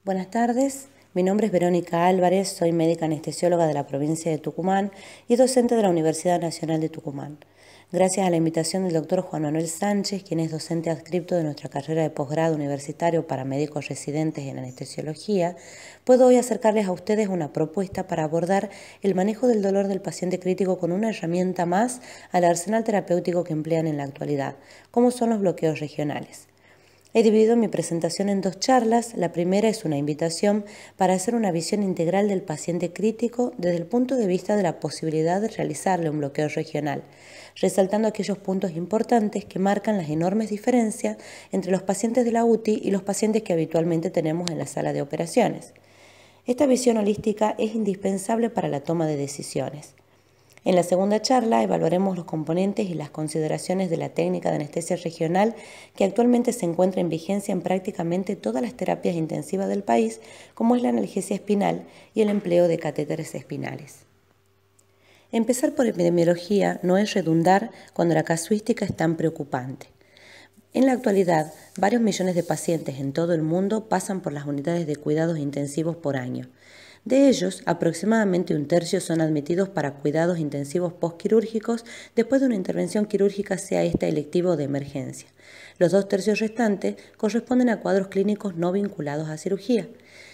Buenas tardes, mi nombre es Verónica Álvarez, soy médica anestesióloga de la provincia de Tucumán y docente de la Universidad Nacional de Tucumán. Gracias a la invitación del doctor Juan Manuel Sánchez, quien es docente adscripto de nuestra carrera de posgrado universitario para médicos residentes en anestesiología, puedo hoy acercarles a ustedes una propuesta para abordar el manejo del dolor del paciente crítico con una herramienta más al arsenal terapéutico que emplean en la actualidad, como son los bloqueos regionales. He dividido mi presentación en dos charlas. La primera es una invitación para hacer una visión integral del paciente crítico desde el punto de vista de la posibilidad de realizarle un bloqueo regional, resaltando aquellos puntos importantes que marcan las enormes diferencias entre los pacientes de la UTI y los pacientes que habitualmente tenemos en la sala de operaciones. Esta visión holística es indispensable para la toma de decisiones. En la segunda charla evaluaremos los componentes y las consideraciones de la técnica de anestesia regional que actualmente se encuentra en vigencia en prácticamente todas las terapias intensivas del país, como es la analgesia espinal y el empleo de catéteres espinales. Empezar por epidemiología no es redundar cuando la casuística es tan preocupante. En la actualidad, varios millones de pacientes en todo el mundo pasan por las unidades de cuidados intensivos por año. De ellos, aproximadamente un tercio son admitidos para cuidados intensivos postquirúrgicos después de una intervención quirúrgica, sea esta electiva o de emergencia. Los 2/3 restantes corresponden a cuadros clínicos no vinculados a cirugía.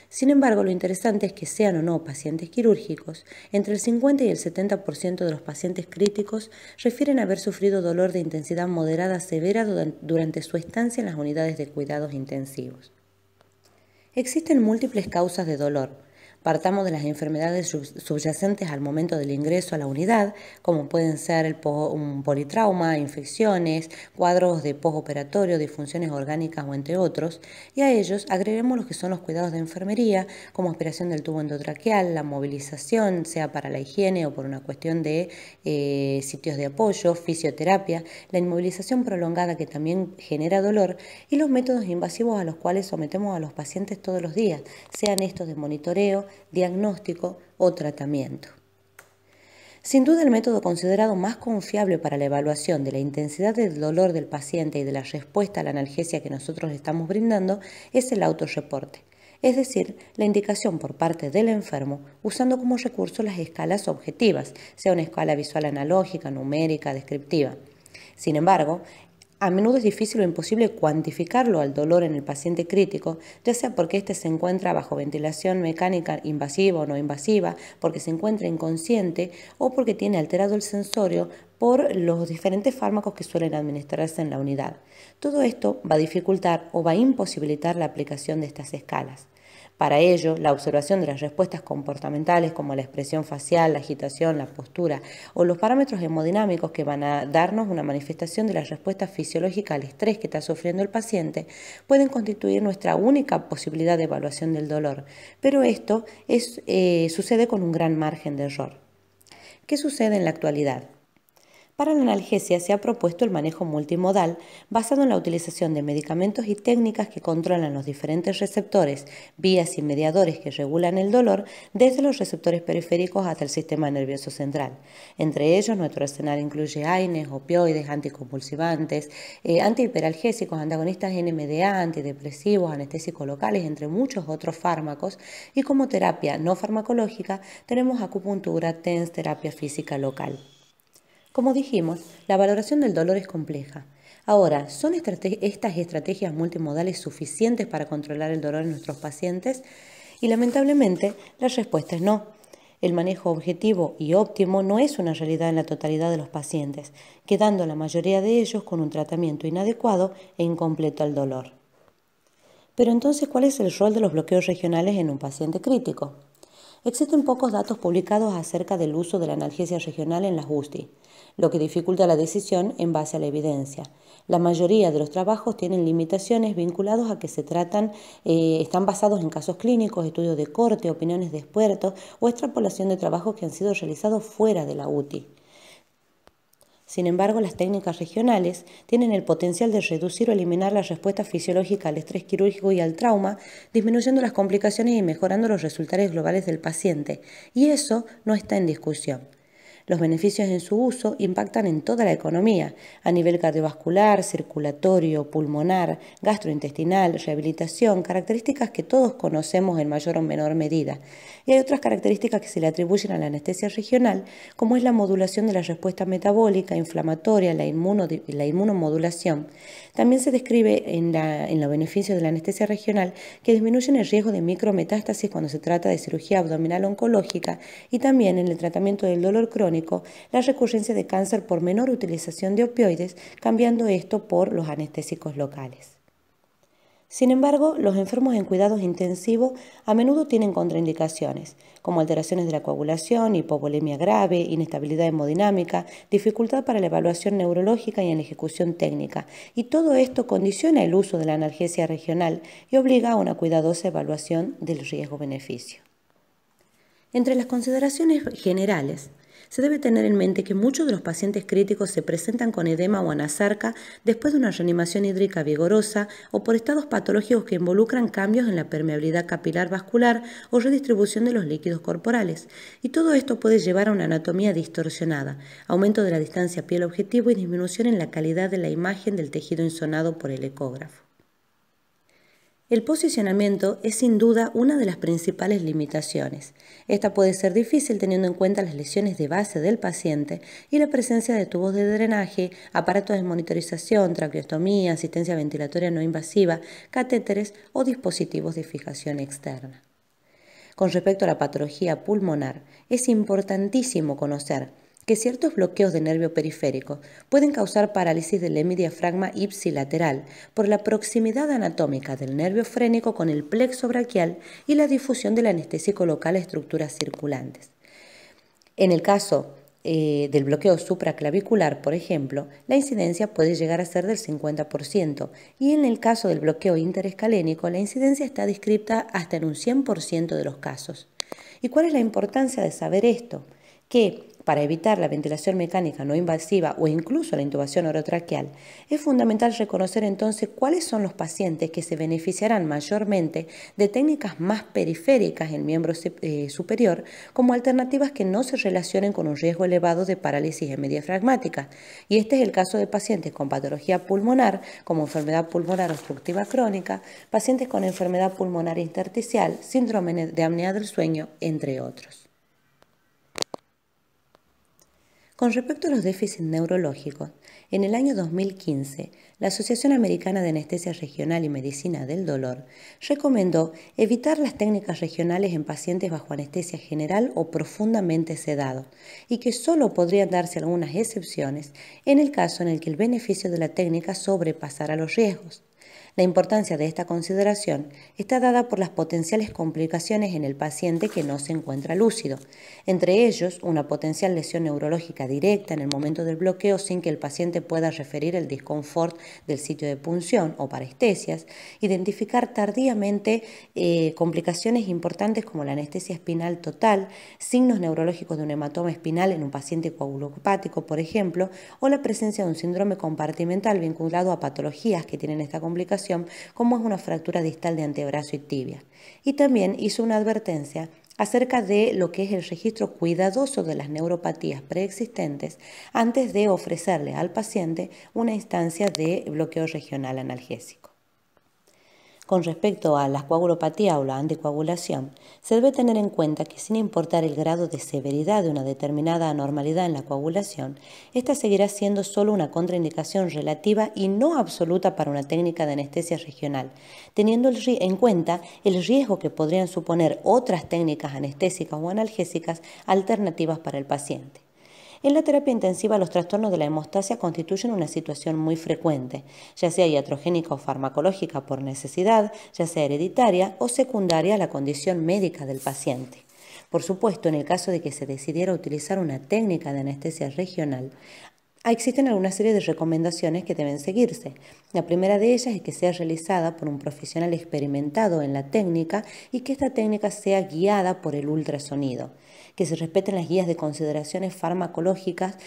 Sin embargo, lo interesante es que sean o no pacientes quirúrgicos, entre el 50 y el 70% de los pacientes críticos refieren haber sufrido dolor de intensidad moderada a severa durante su estancia en las unidades de cuidados intensivos. Existen múltiples causas de dolor. Partamos de las enfermedades subyacentes al momento del ingreso a la unidad, como pueden ser un politrauma, infecciones, cuadros de postoperatorio, disfunciones orgánicas o entre otros, y a ellos agreguemos los que son los cuidados de enfermería, como aspiración del tubo endotraqueal, la movilización, sea para la higiene o por una cuestión de sitios de apoyo, fisioterapia, la inmovilización prolongada que también genera dolor, y los métodos invasivos a los cuales sometemos a los pacientes todos los días, sean estos de monitoreo, diagnóstico o tratamiento. Sin duda, el método considerado más confiable para la evaluación de la intensidad del dolor del paciente y de la respuesta a la analgesia que nosotros le estamos brindando es el autorreporte, es decir, la indicación por parte del enfermo usando como recurso las escalas objetivas, sea una escala visual analógica, numérica, descriptiva. Sin embargo, a menudo es difícil o imposible cuantificarlo al dolor en el paciente crítico, ya sea porque éste se encuentra bajo ventilación mecánica invasiva o no invasiva, porque se encuentra inconsciente o porque tiene alterado el sensorio por los diferentes fármacos que suelen administrarse en la unidad. Todo esto va a dificultar o va a imposibilitar la aplicación de estas escalas. Para ello, la observación de las respuestas comportamentales como la expresión facial, la agitación, la postura o los parámetros hemodinámicos que van a darnos una manifestación de la respuesta fisiológica al estrés que está sufriendo el paciente pueden constituir nuestra única posibilidad de evaluación del dolor, pero esto sucede con un gran margen de error. ¿Qué sucede en la actualidad? Para la analgesia se ha propuesto el manejo multimodal basado en la utilización de medicamentos y técnicas que controlan los diferentes receptores, vías y mediadores que regulan el dolor desde los receptores periféricos hasta el sistema nervioso central. Entre ellos, nuestro arsenal incluye AINES, opioides, anticonvulsivantes, antihiperalgésicos, antagonistas NMDA, antidepresivos, anestésicos locales, entre muchos otros fármacos, y como terapia no farmacológica tenemos acupuntura, TENS, terapia física local. Como dijimos, la valoración del dolor es compleja. Ahora, ¿son estas estrategias multimodales suficientes para controlar el dolor en nuestros pacientes? Y lamentablemente, la respuesta es no. El manejo objetivo y óptimo no es una realidad en la totalidad de los pacientes, quedando la mayoría de ellos con un tratamiento inadecuado e incompleto al dolor. Pero entonces, ¿cuál es el rol de los bloqueos regionales en un paciente crítico? Existen pocos datos publicados acerca del uso de la analgesia regional en las UTI, lo que dificulta la decisión en base a la evidencia. La mayoría de los trabajos tienen limitaciones vinculadas a que están basados en casos clínicos, estudios de corte, opiniones de expertos o extrapolación de trabajos que han sido realizados fuera de la UTI. Sin embargo, las técnicas regionales tienen el potencial de reducir o eliminar la respuesta fisiológica al estrés quirúrgico y al trauma, disminuyendo las complicaciones y mejorando los resultados globales del paciente, y eso no está en discusión. Los beneficios en su uso impactan en toda la economía, a nivel cardiovascular, circulatorio, pulmonar, gastrointestinal, rehabilitación, características que todos conocemos en mayor o menor medida. Y hay otras características que se le atribuyen a la anestesia regional, como es la modulación de la respuesta metabólica, inflamatoria, la inmunomodulación. También se describe en los beneficios de la anestesia regional que disminuyen el riesgo de micrometástasis cuando se trata de cirugía abdominal oncológica y también en el tratamiento del dolor crónico, la recurrencia de cáncer por menor utilización de opioides, cambiando esto por los anestésicos locales. Sin embargo, los enfermos en cuidados intensivos a menudo tienen contraindicaciones, como alteraciones de la coagulación, hipovolemia grave, inestabilidad hemodinámica, dificultad para la evaluación neurológica y en la ejecución técnica, y todo esto condiciona el uso de la analgesia regional y obliga a una cuidadosa evaluación del riesgo-beneficio. Entre las consideraciones generales, se debe tener en mente que muchos de los pacientes críticos se presentan con edema o anasarca después de una reanimación hídrica vigorosa o por estados patológicos que involucran cambios en la permeabilidad capilar vascular o redistribución de los líquidos corporales. Y todo esto puede llevar a una anatomía distorsionada, aumento de la distancia piel objetivo y disminución en la calidad de la imagen del tejido insonado por el ecógrafo. El posicionamiento es sin duda una de las principales limitaciones. Esta puede ser difícil teniendo en cuenta las lesiones de base del paciente y la presencia de tubos de drenaje, aparatos de monitorización, traqueostomía, asistencia ventilatoria no invasiva, catéteres o dispositivos de fijación externa. Con respecto a la patología pulmonar, es importantísimo conocer que ciertos bloqueos de nervio periférico pueden causar parálisis del hemidiafragma ipsilateral por la proximidad anatómica del nervio frénico con el plexo braquial y la difusión del anestésico local a estructuras circulantes. En el caso del bloqueo supraclavicular, por ejemplo, la incidencia puede llegar a ser del 50% y en el caso del bloqueo interescalénico, la incidencia está descrita hasta en un 100% de los casos. ¿Y cuál es la importancia de saber esto? Que para evitar la ventilación mecánica no invasiva o incluso la intubación orotraqueal, es fundamental reconocer entonces cuáles son los pacientes que se beneficiarán mayormente de técnicas más periféricas en miembro superior como alternativas que no se relacionen con un riesgo elevado de parálisis hemidiafragmática. Y este es el caso de pacientes con patología pulmonar, como enfermedad pulmonar obstructiva crónica, pacientes con enfermedad pulmonar intersticial, síndrome de apnea del sueño, entre otros. Con respecto a los déficits neurológicos, en el año 2015, la Asociación Americana de Anestesia Regional y Medicina del Dolor recomendó evitar las técnicas regionales en pacientes bajo anestesia general o profundamente sedados y que solo podrían darse algunas excepciones en el caso en el que el beneficio de la técnica sobrepasara los riesgos. La importancia de esta consideración está dada por las potenciales complicaciones en el paciente que no se encuentra lúcido, entre ellos una potencial lesión neurológica directa en el momento del bloqueo sin que el paciente pueda referir el disconfort del sitio de punción o parestesias, identificar tardíamente complicaciones importantes como la anestesia espinal total, signos neurológicos de un hematoma espinal en un paciente coagulopático, por ejemplo, o la presencia de un síndrome compartimental vinculado a patologías que tienen esta complicación, como es una fractura distal de antebrazo y tibia. Y también hizo una advertencia acerca de lo que es el registro cuidadoso de las neuropatías preexistentes antes de ofrecerle al paciente una instancia de bloqueo regional analgésico. Con respecto a la coagulopatía o la anticoagulación, se debe tener en cuenta que sin importar el grado de severidad de una determinada anormalidad en la coagulación, esta seguirá siendo solo una contraindicación relativa y no absoluta para una técnica de anestesia regional, teniendo en cuenta el riesgo que podrían suponer otras técnicas anestésicas o analgésicas alternativas para el paciente. En la terapia intensiva, los trastornos de la hemostasia constituyen una situación muy frecuente, ya sea iatrogénica o farmacológica por necesidad, ya sea hereditaria o secundaria a la condición médica del paciente. Por supuesto, en el caso de que se decidiera utilizar una técnica de anestesia regional, Existen alguna serie de recomendaciones que deben seguirse. La primera de ellas es que sea realizada por un profesional experimentado en la técnica y que esta técnica sea guiada por el ultrasonido. Que se respeten las guías de consideraciones farmacológicas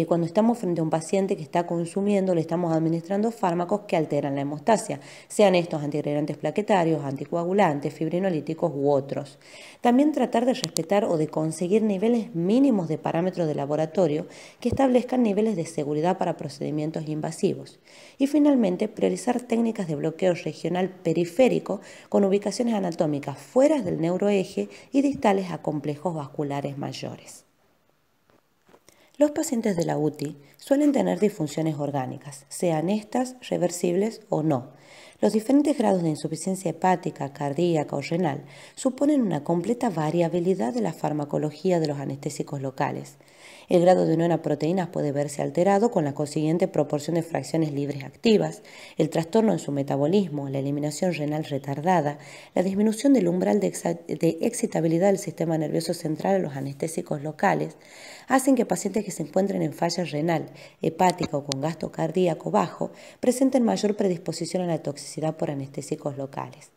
cuando estamos frente a un paciente que está consumiendo, le estamos administrando fármacos que alteran la hemostasia, sean estos antiagregantes plaquetarios, anticoagulantes, fibrinolíticos u otros. También tratar de respetar o de conseguir niveles mínimos de parámetros de laboratorio que establezcan niveles de seguridad para procedimientos invasivos. Y finalmente, priorizar técnicas de bloqueo regional periférico con ubicaciones anatómicas fuera del neuroeje y distales a complejos vasculares mayores. Los pacientes de la UTI suelen tener disfunciones orgánicas, sean estas reversibles o no. Los diferentes grados de insuficiencia hepática, cardíaca o renal suponen una completa variabilidad de la farmacología de los anestésicos locales. El grado de unión a proteínas puede verse alterado con la consiguiente proporción de fracciones libres activas, el trastorno en su metabolismo, la eliminación renal retardada, la disminución del umbral de excitabilidad del sistema nervioso central a los anestésicos locales, hacen que pacientes que se encuentren en falla renal, hepática o con gasto cardíaco bajo presenten mayor predisposición a la toxicidad por anestésicos locales.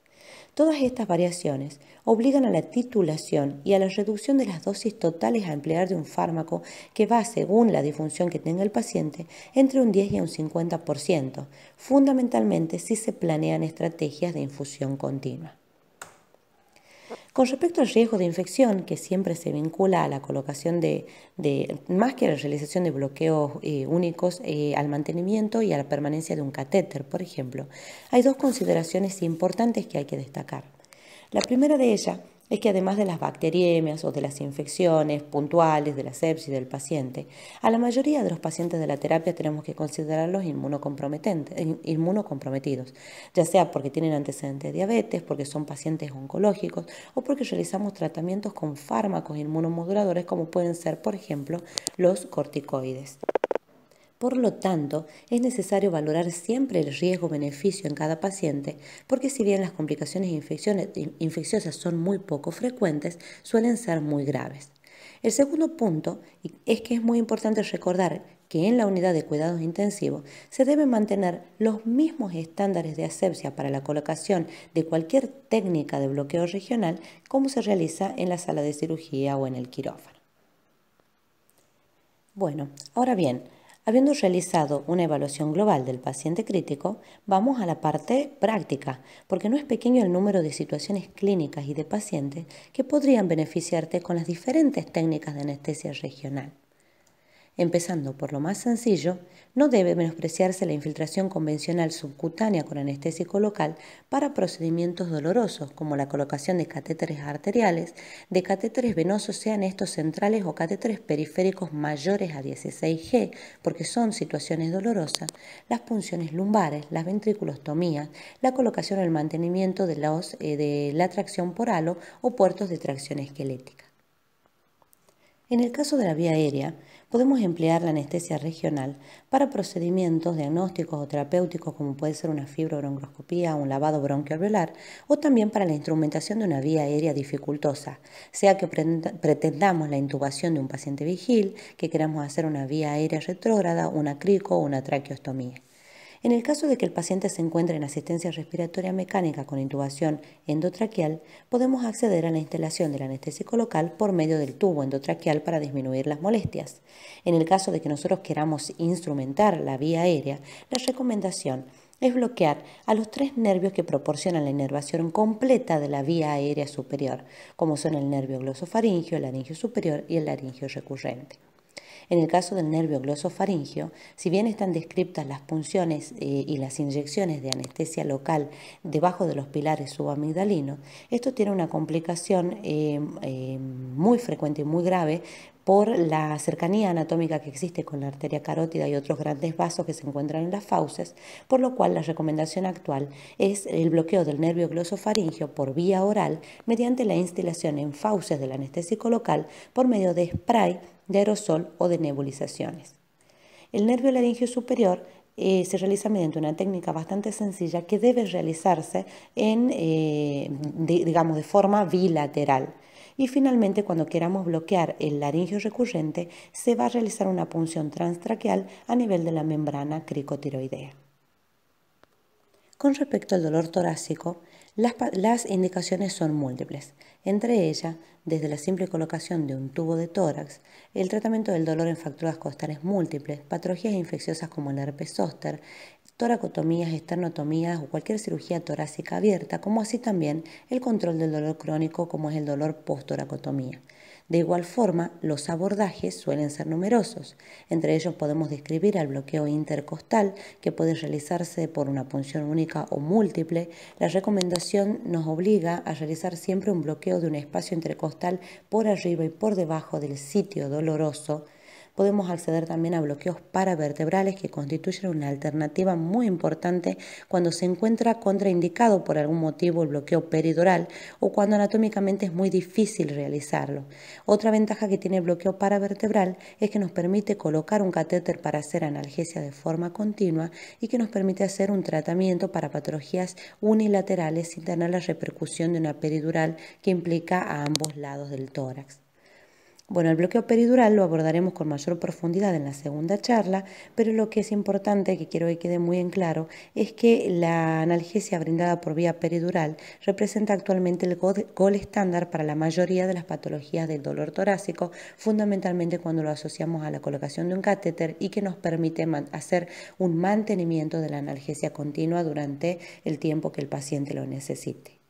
Todas estas variaciones obligan a la titulación y a la reducción de las dosis totales a emplear de un fármaco que va, según la disfunción que tenga el paciente, entre un 10 y un 50%, fundamentalmente si se planean estrategias de infusión continua. Con respecto al riesgo de infección, que siempre se vincula a la colocación más que a la realización de bloqueos únicos, al mantenimiento y a la permanencia de un catéter, por ejemplo, hay dos consideraciones importantes que hay que destacar. La primera de ellas es que además de las bacteriemias o de las infecciones puntuales, de la sepsis del paciente, a la mayoría de los pacientes de la terapia tenemos que considerarlos inmunocomprometidos, ya sea porque tienen antecedentes de diabetes, porque son pacientes oncológicos o porque realizamos tratamientos con fármacos inmunomoduladores como pueden ser, por ejemplo, los corticoides. Por lo tanto, es necesario valorar siempre el riesgo-beneficio en cada paciente, porque si bien las complicaciones infecciosas son muy poco frecuentes, suelen ser muy graves. El segundo punto es que es muy importante recordar que en la unidad de cuidados intensivos se deben mantener los mismos estándares de asepsia para la colocación de cualquier técnica de bloqueo regional como se realiza en la sala de cirugía o en el quirófano. Bueno, ahora bien, habiendo realizado una evaluación global del paciente crítico, vamos a la parte práctica, porque no es pequeño el número de situaciones clínicas y de pacientes que podrían beneficiarte con las diferentes técnicas de anestesia regional. Empezando por lo más sencillo, no debe menospreciarse la infiltración convencional subcutánea con anestésico local para procedimientos dolorosos como la colocación de catéteres arteriales, de catéteres venosos sean estos centrales o catéteres periféricos mayores a 16G, porque son situaciones dolorosas, las punciones lumbares, las ventriculostomías, la colocación o el mantenimiento de la tracción por halo o puertos de tracción esquelética. En el caso de la vía aérea, podemos emplear la anestesia regional para procedimientos diagnósticos o terapéuticos como puede ser una fibrobronquioscopía o un lavado bronquialveolar o también para la instrumentación de una vía aérea dificultosa, sea que pretendamos la intubación de un paciente vigil, que queramos hacer una vía aérea retrógrada, una crico o una traqueostomía. En el caso de que el paciente se encuentre en asistencia respiratoria mecánica con intubación endotraqueal, podemos acceder a la instalación del anestésico local por medio del tubo endotraqueal para disminuir las molestias. En el caso de que nosotros queramos instrumentar la vía aérea, la recomendación es bloquear a los 3 nervios que proporcionan la inervación completa de la vía aérea superior, como son el nervio glosofaringio, el laringio superior y el laringio recurrente. En el caso del nervio glosofaringio, si bien están descritas las punciones y las inyecciones de anestesia local debajo de los pilares subamigdalinos, esto tiene una complicación muy frecuente y muy grave por la cercanía anatómica que existe con la arteria carótida y otros grandes vasos que se encuentran en las fauces, por lo cual la recomendación actual es el bloqueo del nervio glosofaringio por vía oral mediante la instilación en fauces del anestésico local por medio de spray, de aerosol o de nebulizaciones. El nervio laringio superior se realiza mediante una técnica bastante sencilla que debe realizarse de forma bilateral. Y finalmente, cuando queramos bloquear el laringio recurrente, se va a realizar una punción transtraqueal a nivel de la membrana cricotiroidea. Con respecto al dolor torácico, las indicaciones son múltiples. Entre ellas, desde la simple colocación de un tubo de tórax, el tratamiento del dolor en fracturas costales múltiples, patologías infecciosas como el herpes zóster, toracotomías, esternotomías o cualquier cirugía torácica abierta, como así también el control del dolor crónico como es el dolor post-toracotomía. De igual forma, los abordajes suelen ser numerosos. Entre ellos podemos describir al bloqueo intercostal, que puede realizarse por una punción única o múltiple. La recomendación nos obliga a realizar siempre un bloqueo de un espacio intercostal por arriba y por debajo del sitio doloroso. Podemos acceder también a bloqueos paravertebrales que constituyen una alternativa muy importante cuando se encuentra contraindicado por algún motivo el bloqueo peridural o cuando anatómicamente es muy difícil realizarlo. Otra ventaja que tiene el bloqueo paravertebral es que nos permite colocar un catéter para hacer analgesia de forma continua y que nos permite hacer un tratamiento para patologías unilaterales sin tener la repercusión de una peridural que implica a ambos lados del tórax. Bueno, el bloqueo peridural lo abordaremos con mayor profundidad en la segunda charla, pero lo que es importante, que quiero que quede muy en claro, es que la analgesia brindada por vía peridural representa actualmente el gol estándar para la mayoría de las patologías del dolor torácico, fundamentalmente cuando lo asociamos a la colocación de un catéter y que nos permite hacer un mantenimiento de la analgesia continua durante el tiempo que el paciente lo necesite.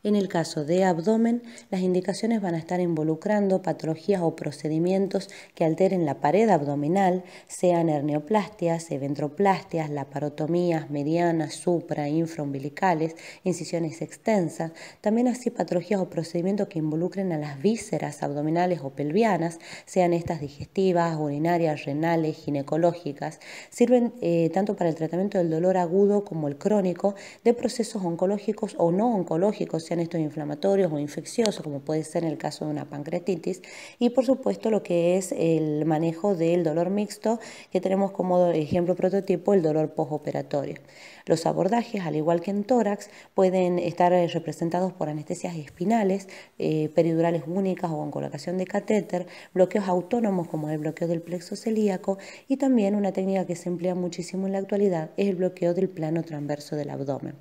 En el caso de abdomen, las indicaciones van a estar involucrando patologías o procedimientos que alteren la pared abdominal, sean herneoplastias, eventroplastias, laparotomías medianas, supra, infraumbilicales, incisiones extensas, también así patologías o procedimientos que involucren a las vísceras abdominales o pelvianas, sean estas digestivas, urinarias, renales, ginecológicas. Sirven tanto para el tratamiento del dolor agudo como el crónico, de procesos oncológicos o no oncológicos, sean estos inflamatorios o infecciosos, como puede ser en el caso de una pancreatitis, y por supuesto lo que es el manejo del dolor mixto, que tenemos como ejemplo prototipo el dolor postoperatorio. Los abordajes, al igual que en tórax, pueden estar representados por anestesias espinales, peridurales únicas o con colocación de catéter, bloqueos autónomos como el bloqueo del plexo celíaco y también una técnica que se emplea muchísimo en la actualidad es el bloqueo del plano transverso del abdomen.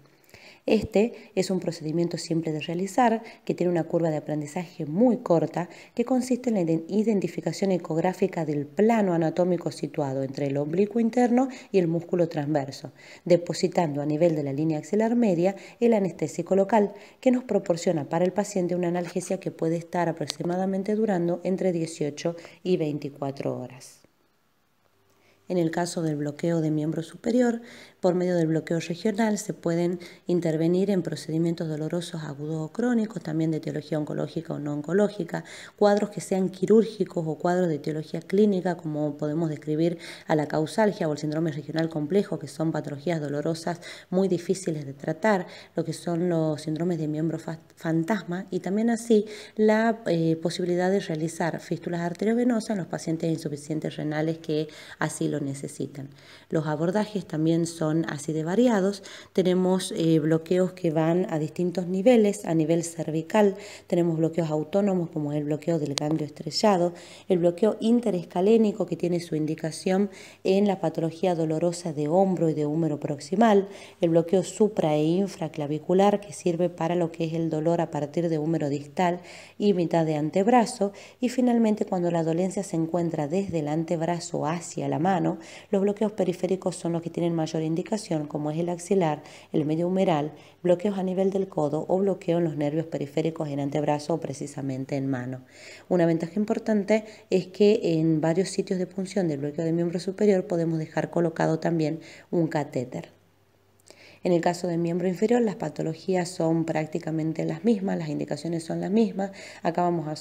Este es un procedimiento simple de realizar, que tiene una curva de aprendizaje muy corta, que consiste en la identificación ecográfica del plano anatómico situado entre el oblicuo interno y el músculo transverso, depositando a nivel de la línea axilar media el anestésico local, que nos proporciona para el paciente una analgesia que puede estar aproximadamente durando entre 18 y 24 horas. En el caso del bloqueo de miembro superior, por medio del bloqueo regional se pueden intervenir en procedimientos dolorosos agudos o crónicos, también de etiología oncológica o no oncológica, cuadros que sean quirúrgicos o cuadros de etiología clínica, como podemos describir a la causalgia o el síndrome regional complejo, que son patologías dolorosas muy difíciles de tratar, lo que son los síndromes de miembro fantasma, y también así la posibilidad de realizar fístulas arteriovenosas en los pacientes insuficientes renales que así lo necesitan. Los abordajes también son así de variados. Tenemos bloqueos que van a distintos niveles. A nivel cervical tenemos bloqueos autónomos como el bloqueo del ganglio estrellado, el bloqueo interescalénico que tiene su indicación en la patología dolorosa de hombro y de húmero proximal, el bloqueo supra e infraclavicular que sirve para lo que es el dolor a partir de húmero distal y mitad de antebrazo, y finalmente cuando la dolencia se encuentra desde el antebrazo hacia la mano, los bloqueos periféricos son los que tienen mayor indicación, como es el axilar, el medio humeral, bloqueos a nivel del codo o bloqueo en los nervios periféricos en antebrazo o precisamente en mano. Una ventaja importante es que en varios sitios de punción del bloqueo de miembro superior podemos dejar colocado también un catéter. En el caso del miembro inferior, las patologías son prácticamente las mismas, las indicaciones son las mismas. Acá vamos a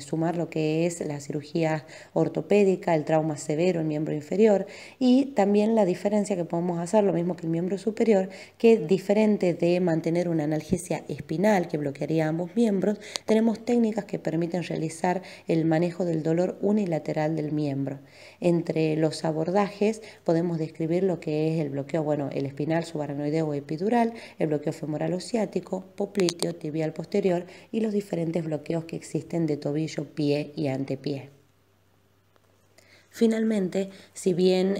sumar lo que es la cirugía ortopédica, el trauma severo en miembro inferior, y también la diferencia que podemos hacer, lo mismo que el miembro superior, que diferente de mantener una analgesia espinal que bloquearía ambos miembros, tenemos técnicas que permiten realizar el manejo del dolor unilateral del miembro. Entre los abordajes podemos describir lo que es el bloqueo, el espinal subaracnoideo o epidural, el bloqueo femoral o ciático, popliteo, tibial posterior y los diferentes bloqueos que existen de tobillo, pie y antepié. Finalmente, si bien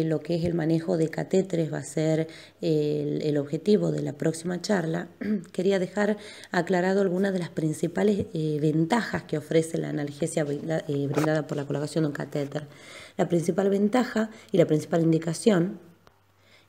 lo que es el manejo de catéteres va a ser el objetivo de la próxima charla, quería dejar aclarado algunas de las principales ventajas que ofrece la analgesia brindada por la colocación de un catéter. La principal ventaja y la principal indicación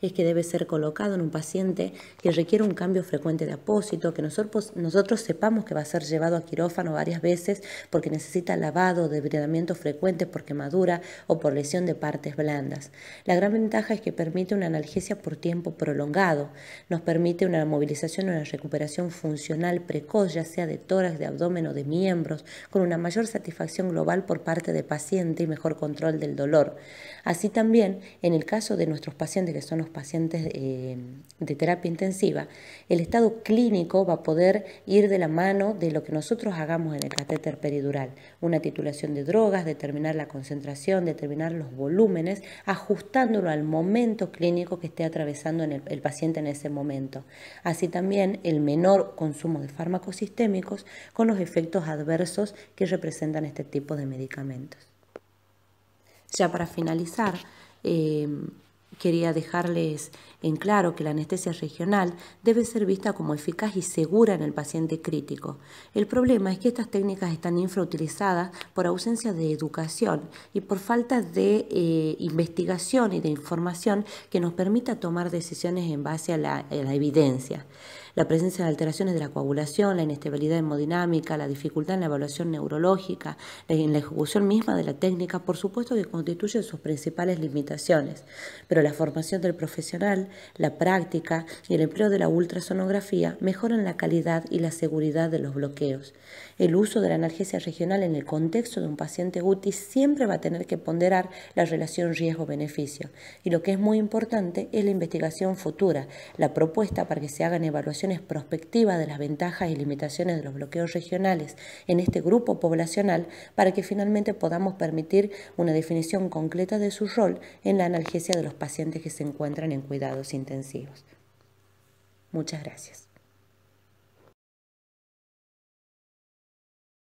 es que debe ser colocado en un paciente que requiere un cambio frecuente de apósito, que nosotros sepamos que va a ser llevado a quirófano varias veces porque necesita lavado, debridamiento frecuente por quemadura o por lesión de partes blandas. La gran ventaja es que permite una analgesia por tiempo prolongado, nos permite una movilización o una recuperación funcional precoz, ya sea de tórax, de abdomen o de miembros, con una mayor satisfacción global por parte del paciente y mejor control del dolor. Así también, en el caso de nuestros pacientes que son los pacientes de terapia intensiva, el estado clínico va a poder ir de la mano de lo que nosotros hagamos en el catéter peridural. Una titulación de drogas, determinar la concentración, determinar los volúmenes, ajustándolo al momento clínico que esté atravesando el paciente en ese momento. Así también el menor consumo de fármacos sistémicos con los efectos adversos que representan este tipo de medicamentos. Ya para finalizar, quería dejarles en claro que la anestesia regional debe ser vista como eficaz y segura en el paciente crítico. El problema es que estas técnicas están infrautilizadas por ausencia de educación y por falta de investigación y de información que nos permita tomar decisiones en base a la evidencia. La presencia de alteraciones de la coagulación, la inestabilidad hemodinámica, la dificultad en la evaluación neurológica, en la ejecución misma de la técnica, por supuesto que constituyen sus principales limitaciones, pero la formación del profesional, la práctica y el empleo de la ultrasonografía mejoran la calidad y la seguridad de los bloqueos. El uso de la analgesia regional en el contexto de un paciente UTI siempre va a tener que ponderar la relación riesgo-beneficio. Y lo que es muy importante es la investigación futura, la propuesta para que se hagan evaluaciones prospectivas de las ventajas y limitaciones de los bloqueos regionales en este grupo poblacional para que finalmente podamos permitir una definición concreta de su rol en la analgesia de los pacientes que se encuentran en cuidados intensivos. Muchas gracias.